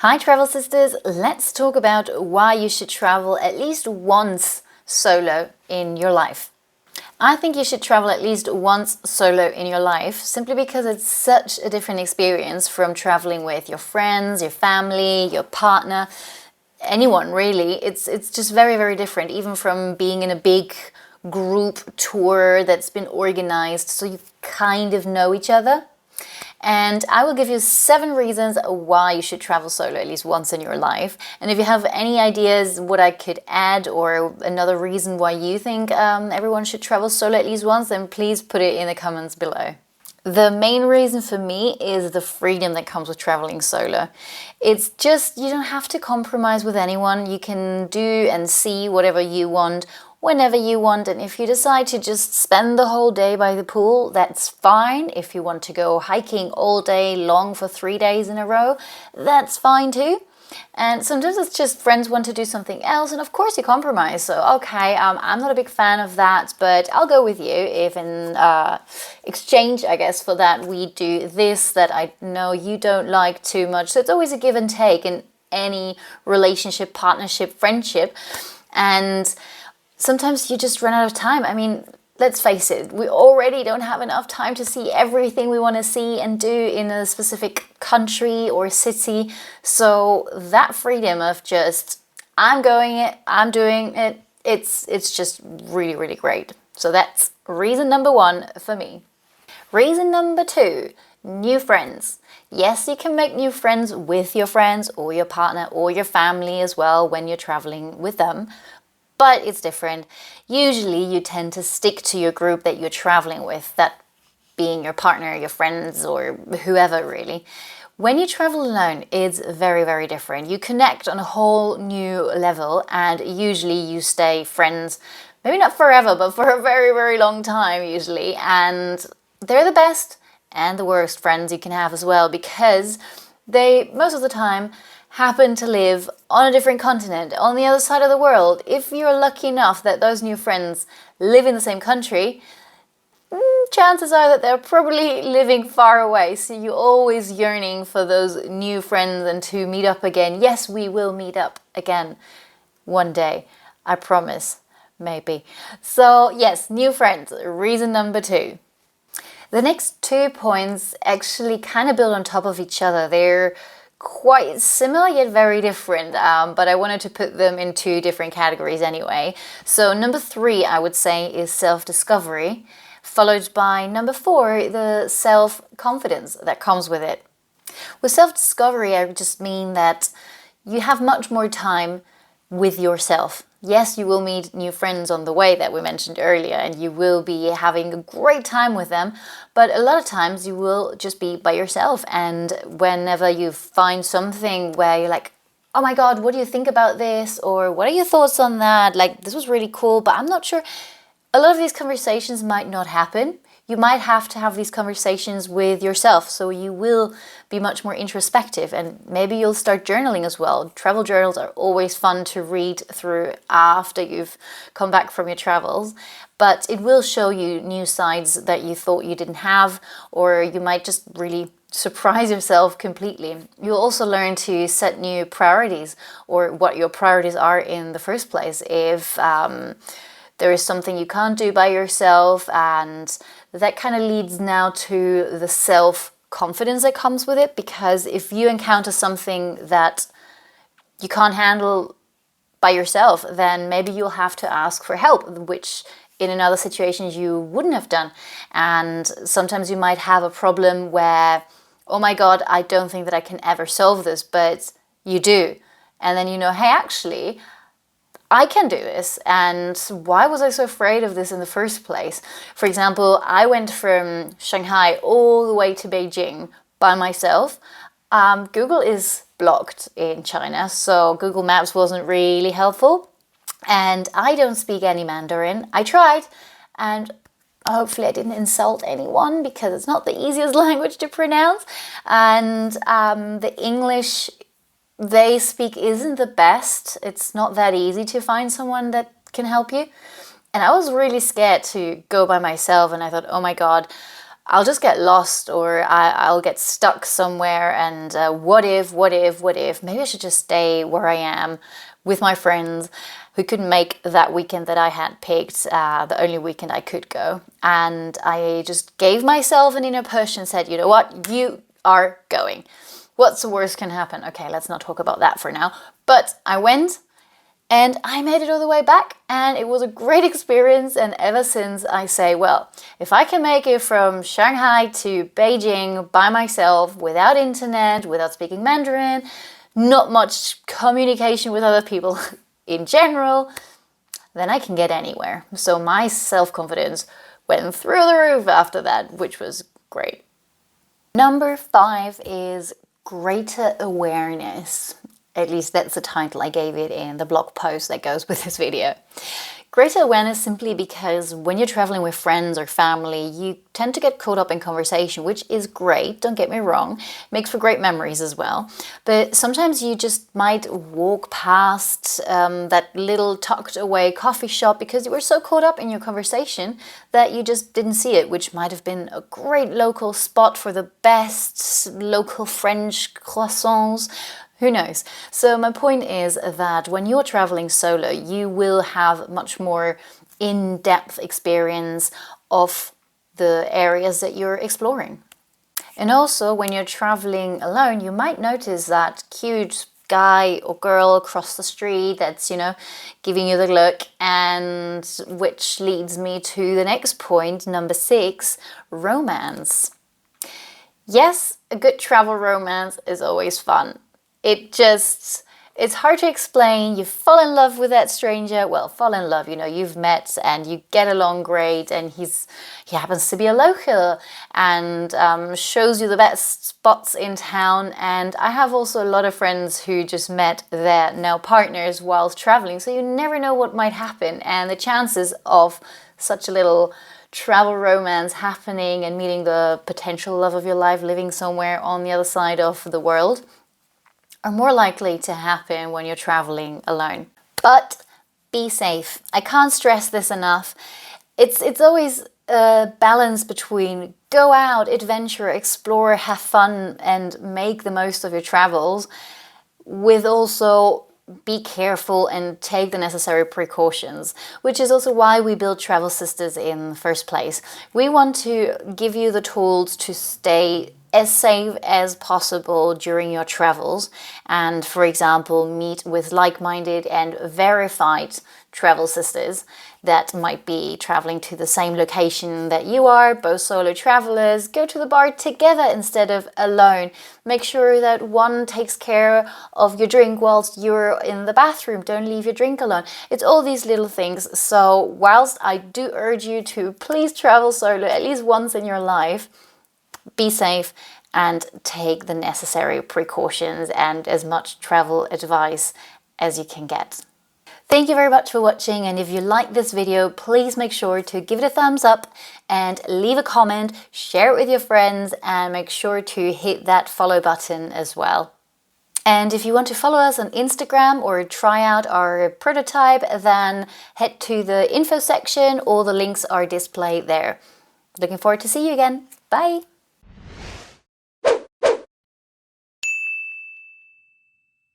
Hi Travel Sisters, let's talk about why you should travel at least once solo in your life. I think you should travel at least once solo in your life simply because it's such a different experience from traveling with your friends, your family, your partner, anyone really. It's just very, very different, even from being in a big group tour that's been organized so you kind of know each other. And I will give you 7 reasons why you should travel solo at least once in your life. And if you have any ideas what I could add or another reason why you think everyone should travel solo at least once, then please put it in the comments below. The main reason for me is the freedom that comes with traveling solo. It's just, you don't have to compromise with anyone. You can do and see whatever you want whenever you want, and if you decide to just spend the whole day by the pool, that's fine. If you want to go hiking all day long for 3 days in a row, that's fine too. And sometimes it's just friends want to do something else, and of course you compromise. So okay, I'm not a big fan of that, but I'll go with you if in exchange, I guess, for that we do this that I know you don't like too much. So it's always a give and take in any relationship, partnership, friendship. And sometimes you just run out of time. I mean, let's face it, we already don't have enough time to see everything we want to see and do in a specific country or city. So that freedom of just, I'm going it, I'm doing it, it's just really, really great. So that's reason number 1 for me. Reason number 2, new friends. Yes, you can make new friends with your friends or your partner or your family as well when you're traveling with them. But it's different. Usually you tend to stick to your group that you're traveling with, that being your partner, your friends, or whoever really. When you travel alone, it's very, very different. You connect on a whole new level, and usually you stay friends, maybe not forever, but for a very, very long time usually. And they're the best and the worst friends you can have as well, because they, most of the time, happen to live on a different continent, on the other side of the world. If you're lucky enough that those new friends live in the same country, chances are that they're probably living far away. So you're always yearning for those new friends and to meet up again. Yes, we will meet up again one day. I promise. Maybe. So yes, new friends. Reason number 2. The next 2 points actually kind of build on top of each other. They're quite similar yet very different, but I wanted to put them in 2 different categories anyway. So number 3, I would say, is self-discovery, followed by number 4, the self-confidence that comes with it. With self-discovery, I just mean that you have much more time with yourself. Yes, you will meet new friends on the way that we mentioned earlier, and you will be having a great time with them, but a lot of times you will just be by yourself. And whenever you find something where you're like, oh my God, what do you think about this? Or what are your thoughts on that? Like, this was really cool, but I'm not sure. A lot of these conversations might not happen. You might have to have these conversations with yourself, so you will be much more introspective, and maybe you'll start journaling as well. Travel journals are always fun to read through after you've come back from your travels, but it will show you new sides that you thought you didn't have, or you might just really surprise yourself completely. You'll also learn to set new priorities, or what your priorities are in the first place. If there is something you can't do by yourself, and that kind of leads now to the self-confidence that comes with it, because if you encounter something that you can't handle by yourself, then maybe you'll have to ask for help, which in another situation you wouldn't have done. And sometimes you might have a problem where, oh my God, I don't think that I can ever solve this, but you do. And then you know, hey, actually, I can do this, and why was I so afraid of this in the first place? For example, I went from Shanghai all the way to Beijing by myself. Google is blocked in China, so Google Maps wasn't really helpful, and I don't speak any Mandarin. I tried, and hopefully I didn't insult anyone, because it's not the easiest language to pronounce, and the English they speak isn't the best. It's not that easy to find someone that can help you. And I was really scared to go by myself, and I thought, oh my God, I'll just get lost, or I'll get stuck somewhere, and what if, maybe I should just stay where I am with my friends who couldn't make that weekend that I had picked, the only weekend I could go. And I just gave myself an inner push and said, you know what, you are going. What's the worst can happen? Okay, let's not talk about that for now. But I went, and I made it all the way back, and it was a great experience. And ever since, I say, well, if I can make it from Shanghai to Beijing by myself, without internet, without speaking Mandarin, not much communication with other people in general, then I can get anywhere. So my self-confidence went through the roof after that, which was great. Number 5 is greater awareness. At least that's the title I gave it in the blog post that goes with this video. Greater awareness simply because when you're traveling with friends or family, you tend to get caught up in conversation, which is great, don't get me wrong, makes for great memories as well. But sometimes you just might walk past that little tucked away coffee shop because you were so caught up in your conversation that you just didn't see it, which might have been a great local spot for the best local French croissants. Who knows? So my point is that when you're traveling solo, you will have much more in-depth experience of the areas that you're exploring. And also, when you're traveling alone, you might notice that cute guy or girl across the street that's, giving you the look, and which leads me to the next point, number 6, romance. Yes, a good travel romance is always fun. It's hard to explain. You fall in love with that stranger. Well, fall in love, you've met and you get along great, and he happens to be a local and shows you the best spots in town. And I have also a lot of friends who just met their now partners whilst traveling, so you never know what might happen. And the chances of such a little travel romance happening and meeting the potential love of your life living somewhere on the other side of the world are more likely to happen when you're traveling alone. But be safe. I can't stress this enough. It's always a balance between go out, adventure, explore, have fun, and make the most of your travels, with also be careful and take the necessary precautions, which is also why we built TravelSisters in the first place. We want to give you the tools to stay as safe as possible during your travels, and for example meet with like-minded and verified travel sisters that might be traveling to the same location that you are, both solo travelers. Go to the bar together instead of alone. Make sure that one takes care of your drink whilst you're in the bathroom. Don't leave your drink alone. It's all these little things. So whilst I do urge you to please travel solo at least once in your life, be safe and take the necessary precautions and as much travel advice as you can get. Thank you very much for watching, and if you like this video, please make sure to give it a thumbs up and leave a comment, share it with your friends, and make sure to hit that follow button as well. And if you want to follow us on Instagram or try out our prototype, then head to the info section. All the links are displayed there. Looking forward to see you again. Bye!